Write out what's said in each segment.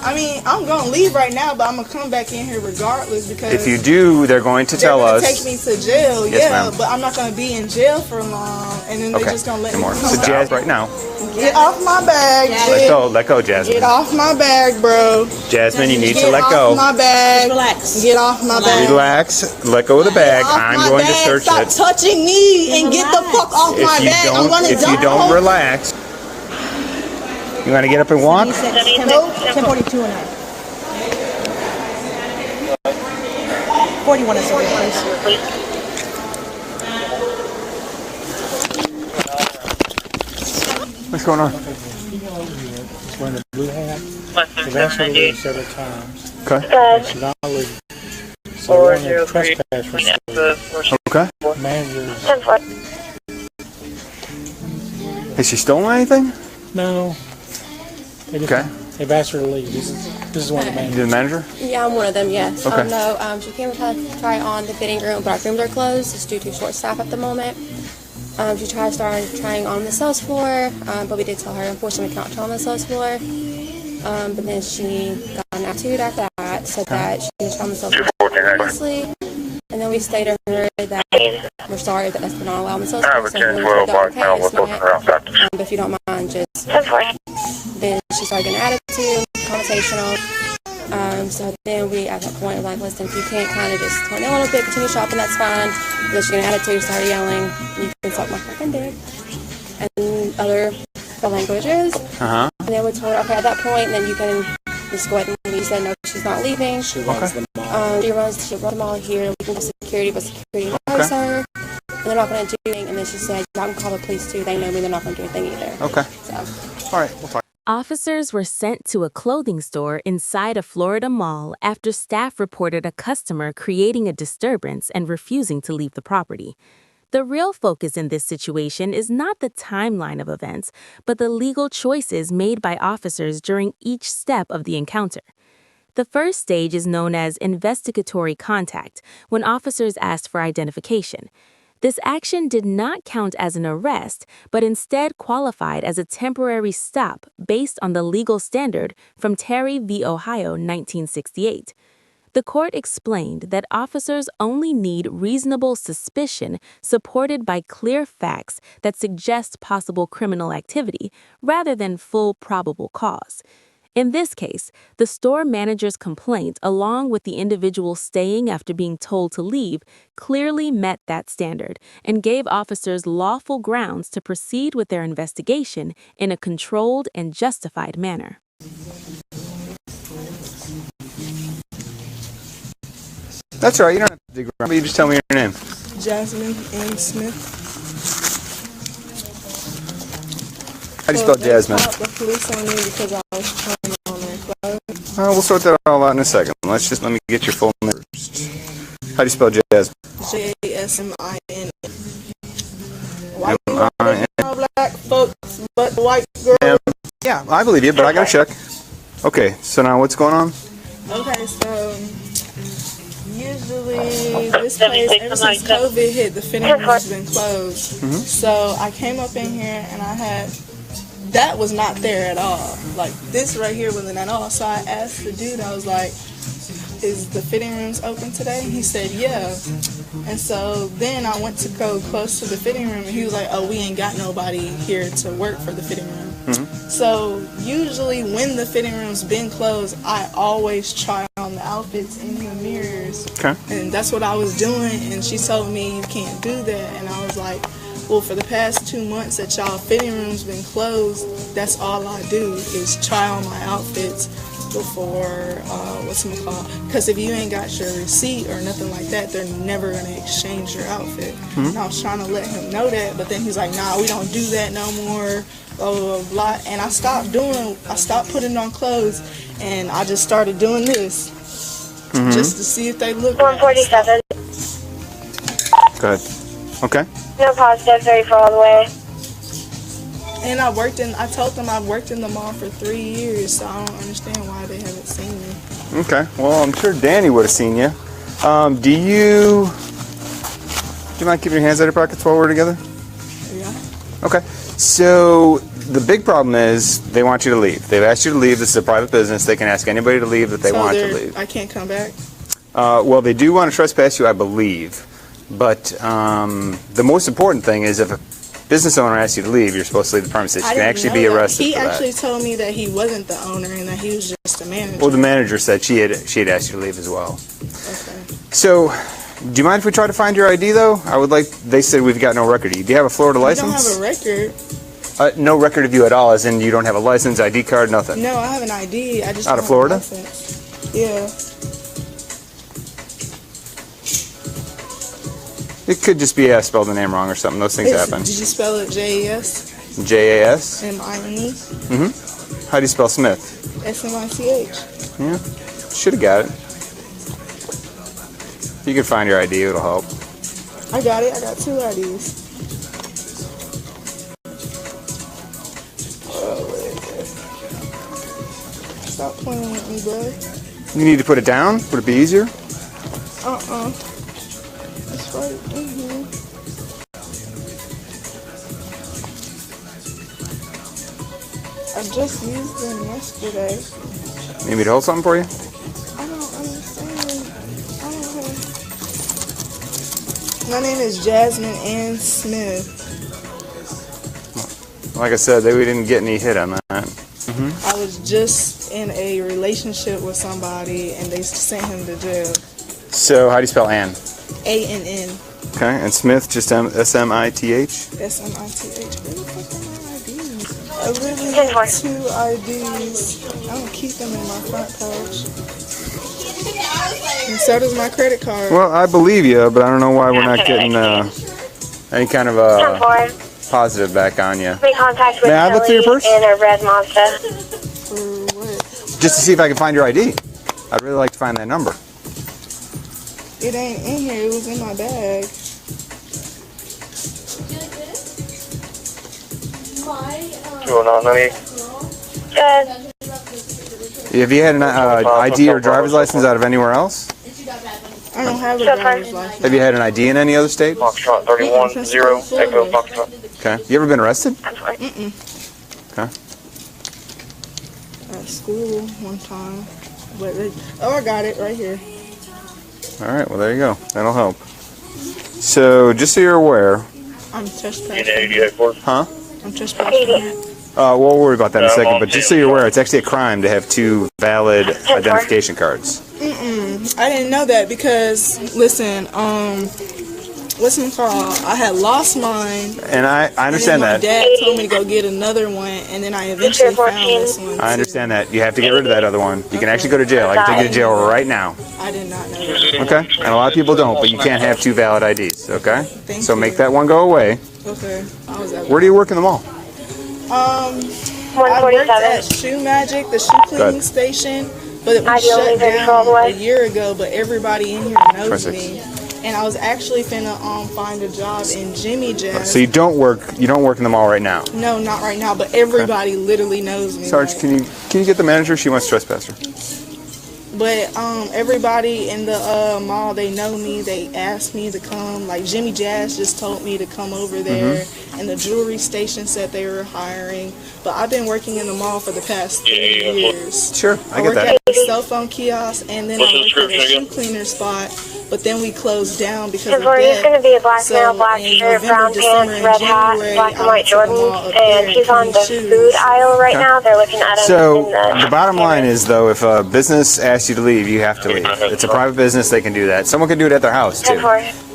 I mean, I'm gonna leave right now, but I'm gonna come back in here regardless because if you do, they're going to tell us. Take me to jail, yes, but I'm not gonna be in jail for long, and then they're just gonna let me come So Jazz, right now. Get off my bag. Let go, Jasmine. Get off my bag, bro. Jasmine, you need to let go. Get off my bag. Relax. Get off my bag. Relax. Let go of the bag. I'm going to search it. Stop touching me and get the fuck off my bag. If you don't relax, you want to get up and walk? 10:42 and 41 is please. What's going on? She's wearing a blue hat. She's actually leaved several times. Okay. She's not leaving. So we're in a trespass receipt. Okay. Managers. Has she stolen anything? No. They've asked her to leave. This is one of the managers. You're the manager? Yeah, I'm one of them, yes. Okay. No, she came to try on the fitting room, but our rooms are closed. It's due to short staff at the moment. She started trying on the sales floor, but we did tell her, unfortunately, we can't try on the sales floor. But then she got an attitude after that, said that she was trying on the sales floor previously. And then we stated to her that we're sorry that that's been not allowed on the sales floor. But if you don't mind, just... Then she started getting an attitude, conversational. So then we, at that point, were like, listen, if you can't kind of just tone down a little bit, continue shopping, that's fine. Then she got an attitude, started yelling, you can suck my fucking dick. And other languages. And then we told her, okay, at that point, then you can just go ahead and leave. She said, no, she's not leaving. She runs the mall. She runs the mall here. We can go security, but security knows her. And they're not going to do anything. And then she said, I can call the police too. They know me. They're not going to do anything either. Okay. So. All right, we'll talk. Officers were sent to a clothing store inside a Florida mall after staff reported a customer creating a disturbance and refusing to leave the property. The real focus in this situation is not the timeline of events, but the legal choices made by officers during each step of the encounter. The first stage is known as investigatory contact, when officers asked for identification. This action did not count as an arrest, but instead qualified as a temporary stop based on the legal standard from Terry v. Ohio, 1968. The court explained that officers only need reasonable suspicion supported by clear facts that suggest possible criminal activity, rather than full probable cause. In this case, the store manager's complaint, along with the individual staying after being told to leave, clearly met that standard and gave officers lawful grounds to proceed with their investigation in a controlled and justified manner. That's all right. You don't have to dig around. You just tell me your name. Jasmine M. Smith. How do you spell Jasmine? The police on me because I was trying on their clothes. We'll sort that all out in a second. Let me get your full name first. How do you spell Jasmine? Jasmin. White black folks, but white girl. Yeah, I believe you, but I gotta check. Okay, so now what's going on? Okay, so usually this place, ever since COVID hit, the fitting room has been closed. So I came up in here and that was not there at all. Like, this right here wasn't at all. So I asked the dude, I was like, is the fitting rooms open today? He said, yeah. And so then I went to go close to the fitting room, and he was like, oh, we ain't got nobody here to work for the fitting room. So usually when the fitting room's been closed, I always try on the outfits in the mirrors. And that's what I was doing, and she told me you can't do that. And I was like, well, for the past 2 months that y'all fitting room's been closed, that's all I do is try on my outfits before, because if you ain't got your receipt or nothing like that, they're never going to exchange your outfit. And I was trying to let him know that, but then he's like, nah, we don't do that no more, blah, blah, blah, blah. And I stopped putting on clothes, and I just started doing this, just to see if they look 147. Good. Okay. No positive, 34 all the way. And I told them I've worked in the mall for 3 years, so I don't understand why they haven't seen me. Okay, well, I'm sure Danny would have seen you. Do you mind keeping your hands out of your pockets while we're together? Yeah. Okay, so the big problem is they want you to leave. They've asked you to leave. This is a private business. They can ask anybody to leave that they want to leave. I can't come back? Well, they do want to trespass you, I believe. But the most important thing is if a business owner asks you to leave, you're supposed to leave the premises. You can actually be arrested He for that. actually told me that he wasn't the owner and that he was just the manager. Well, the manager said she had asked you to leave as well. Okay. So, do you mind if we try to find your ID, though? I would like, they said we've got no record of you. Do you have a Florida license? I don't have a record. No record of you at all, as in you don't have a license, ID card, nothing? No, I have an ID. I just Out don't of Florida? have a license. Yeah. It could just be spelled the name wrong or something. Those things happen. Did you spell it J-A-S? J-A-S? M-I-N-E? Mm-hmm. How do you spell Smith? S-M-I-C-H. Yeah. Should have got it. If you can find your ID, it'll help. I got it. I got 2 IDs. Stop playing with me, bud. You need to put it down? Would it be easier? Uh-uh. It's right in here. I just used them yesterday. Need me to hold something for you? I don't understand. I don't have... My name is Jasmine Ann Smith. Like I said, we didn't get any hit on that. I was just in a relationship with somebody and they sent him to jail. So, how do you spell Ann? A-N-N. Okay, and Smith, just S-M-I-T-H? S-M-I-T-H. Where the fuck are my IDs? I literally have 2 IDs. I don't keep them in my front pouch. And so does my credit card. Well, I believe you, but I don't know why we're not getting any kind of positive back on you. Make contact with May I look through your purse? in a red Mazda. For what? Just to see if I can find your ID. I'd really like to find that number. It ain't in here. It was in my bag. Good. Have you had an ID or driver's license out of anywhere else? I don't have a driver's license. Have you had an ID in any other state? Foxtrot 31-0, Echo Foxtrot. Okay. You ever been arrested? Mm-mm. Okay. At school one time. But I got it right here. All right. Well, there you go. That'll help. So, just so you're aware. I'm trespassing. Huh? I'm trespassing. We'll worry about that in a second. But just so you're aware, it's actually a crime to have 2 valid identification cards. I didn't know that because, listen, what's it called? I had lost mine. And I understand that. My dad told me to go get another one, and then I eventually found this one. I understand that. You have to get rid of that other one. You can actually go to jail. I can take you to jail right now. I did not know that. Okay? And a lot of people don't, but you can't have 2 valid IDs. Okay? Thank So you. make that one go away. Okay. I was at Where do you work in the mall? I worked at 147. Shoe Magic, the shoe cleaning station, but it was Ideally, shut they're all the down way. a year ago, but everybody in here knows 26. me. And I was actually finna find a job in Jimmy Jazz. So you don't work in the mall right now. No, not right now, but everybody literally knows me. Sarge, like, can you get the manager? She wants to trespass her. But everybody in the mall, they know me. They asked me to come. Like Jimmy Jazz just told me to come over there, and the jewelry station said they were hiring. But I've been working in the mall for the past 3 years. Sure, I get worked that. at the cell phone kiosk, and then I worked at a shoe cleaner spot. But then we closed down because of He's going to debt. be a black male, black in shirt, November, brown December, pants, and red hat, January, black and I white went to the mall Jordans, up there and he's on the clean shoes. food aisle right now. They're looking at him So in the bottom line is, though, if a business asks you to leave, you have to leave. It's a private business; they can do that. Someone can do it at their house too.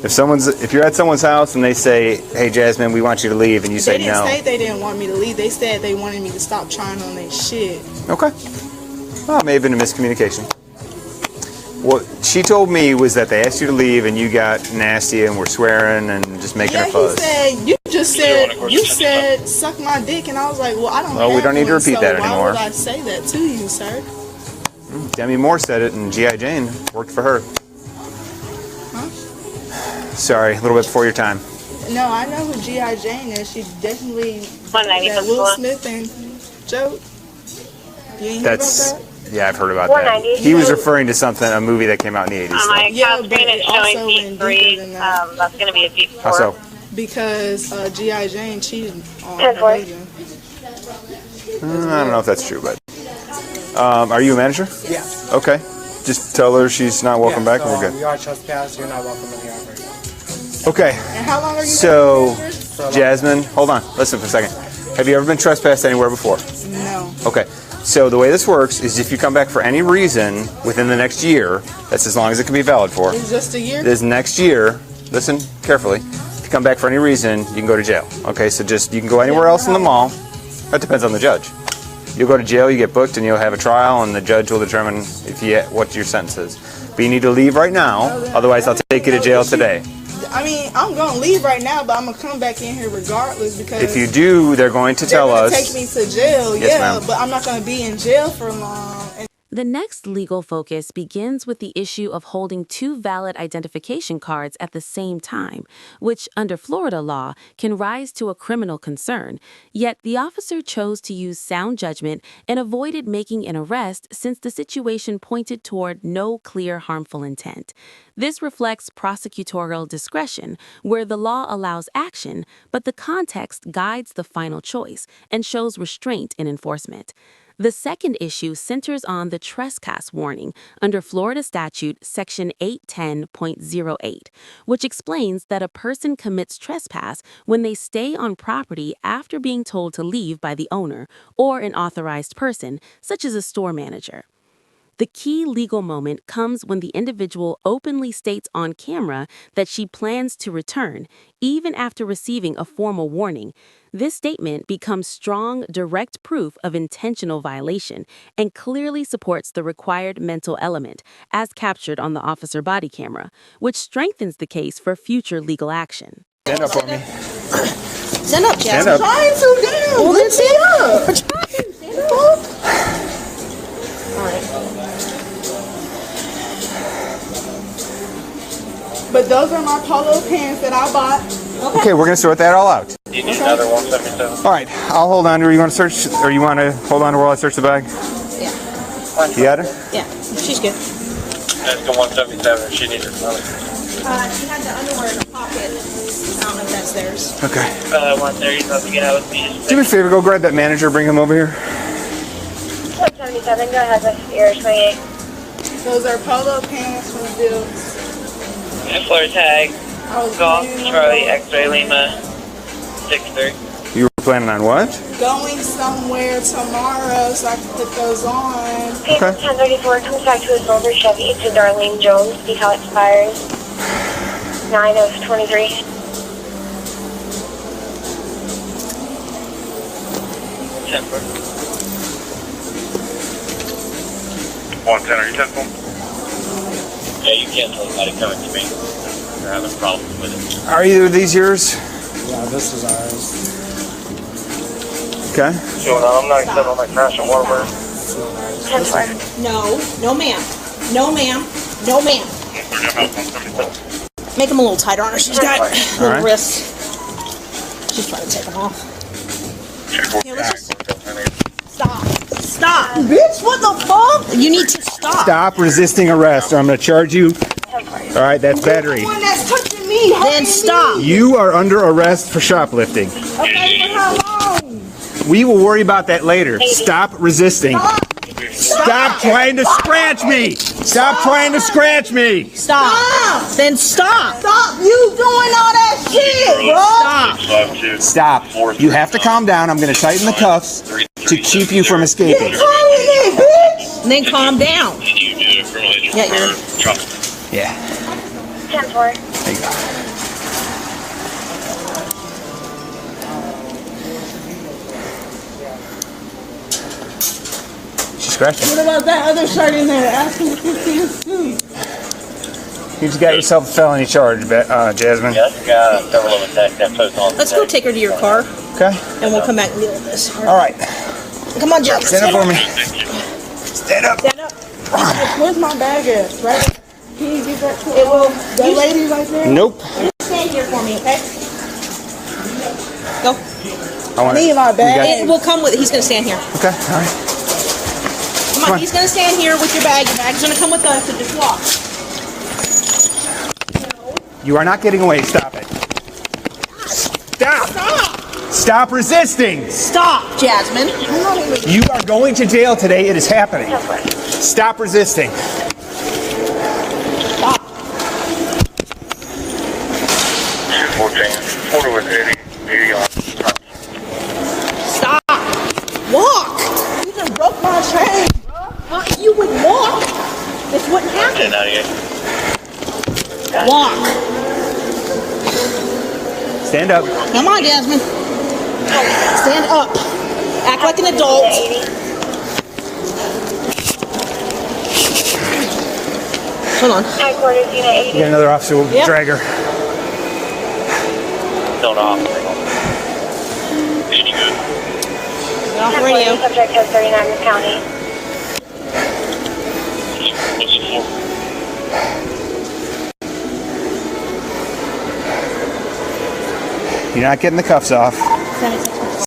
If you're at someone's house and they say, "Hey, Jasmine, we want you to leave," and you say They didn't no, say they didn't want me to leave. They said they wanted me to stop trying on their shit. okay. Well, it may have been a miscommunication. What she told me was that they asked you to leave and you got nasty and were swearing and just making a fuss. He said, you said, suck my dick, and I was like, well, I don't Well, we have don't need to one, repeat so that why anymore. would I say that to you, sir? Demi Moore said it, and G.I. Jane worked for her. Huh? Sorry, a little bit before your time. No, I know who G.I. Jane is. She definitely, 190 that Will Smith thing joke. You ain't hear about that? Yeah, I've heard about that. 190. He was referring to something, a movie that came out in the 80s. On my Yeah, account but screen, it it's also showing went deeper P3. than that. That's going to be a P4. How so? Because G.I. Jane cheated on 10-4. her husband. I don't know if that's true, but are you a manager? Yeah. Okay. Just tell her she's not welcome back, and we're good. You are trespassed. You're not welcome in the yard. Okay. And how long are you So, Jasmine, hold on. Listen for a second. Have you ever been trespassed anywhere before? No. Okay. So the way this works is if you come back for any reason within the next year, that's as long as it can be valid for. It's just a year? This next year, listen carefully. If you come back for any reason, you can go to jail. Okay, so you can go anywhere else in the mall. That depends on the judge. You'll go to jail, you get booked, and you'll have a trial, and the judge will determine what your sentence is. But you need to leave right now, otherwise I'll take you to jail today. I mean, I'm going to leave right now, but I'm going to come back in here regardless because... If you do, they're going to tell us... take me to jail, yes, yeah, ma'am. but I'm not going to be in jail for long. The next legal focus begins with the issue of holding two valid identification cards at the same time, which, under Florida law, can rise to a criminal concern. Yet the officer chose to use sound judgment and avoided making an arrest since the situation pointed toward no clear harmful intent. This reflects prosecutorial discretion, where the law allows action, but the context guides the final choice and shows restraint in enforcement. The second issue centers on the trespass warning under Florida statute section 810.08, which explains that a person commits trespass when they stay on property after being told to leave by the owner or an authorized person, such as a store manager. The key legal moment comes when the individual openly states on camera that she plans to return, even after receiving a formal warning. This statement becomes strong, direct proof of intentional violation and clearly supports the required mental element, as captured on the officer body camera, which strengthens the case for future legal action. Stand up for me. Stand up, Jasmine. Stand up. Trying to down. Well, then stand up. We're trying. Stand up. All right. But those are my polo pants that I bought. Okay, we're going to sort that all out. You need another 177. All right, I'll hold on to her. You want to search, or you want to hold on to her while I search the bag? Yeah. You got her? Yeah. She's good. Let's go 177. She needs her another. She had the underwear in her pocket. I don't know if that's theirs. Okay. 130, about to get out with me. Do me a favor, go grab that manager, bring him over here. 177, go ahead with your 28. Those are polo pants from Dukes. Fleur tag. Golf, planning on Charlie, X-ray, Lima, 63. You were planning on what? going somewhere tomorrow so I can put those on. Okay. 1034 comes back to a silver Chevy to Darlene Jones. See how it expires. 9 of 23. 10-4. 110, are you 10-4? Yeah, you can't tell anybody coming to me. They're having problems with it. Are either of these yours? Yeah, this is ours. Okay. Showing on 97 on that crash and Warburg. 10-4. No, no ma'am. No ma'am. No ma'am. Make them a little tighter on her. She's got little right. wrists. She's trying to take them off. Here, let's just... Stop. Stop. Bitch, what the fuck? You need to stop. Stop resisting arrest or I'm going to charge you. All right, that's battery. The one that's touching me. Then stop. You are under arrest for shoplifting. Okay, for how long? We will worry about that later. Stop resisting. Stop trying to scratch me. Stop trying to scratch me. Stop. Then stop. Stop you doing all that shit, bro. Stop. You have to calm down. I'm going to tighten the cuffs to keep you from escaping. Then calm down. Yeah, you're... Yeah. 10-4. There you go. She's scratching. What about that other shirt in there? Ask him if it's too. You just got yourself a felony charge, Jasmine. Yeah, that's got several of us that post on. Let's go take her to your car, Okay. and we'll come back and deal with this. All right. Come on, Jack. Stand up for me. Stand up. Stand up. Where's my bag at? Right? Can you give that to It will... that lady right there? Nope. Stand here for me, okay? Go. I I need my bag. It will come with... He's going to stand here. Okay. All right. Come on, he's going to stand here with your bag. Your bag's going to come with us, so just walk. You are not getting away. Stop it. Stop. Stop resisting. Stop, Jasmine. I'm not even... You are going to jail today. It is happening. Stop resisting. Stop. 214, 40 with 80 on. Stop. Walk. You just broke my chain, bro. You would walk. This wouldn't happen. 1098. Walk. Stand up. Come on, Jasmine. Stand up. Act like an adult. Hold on. Headquarters, Unit 80. You got another officer. We'll drag her. Don't off. 80 good. Get off the radio. Subject has 39 in the county. You're not getting the cuffs off. 76.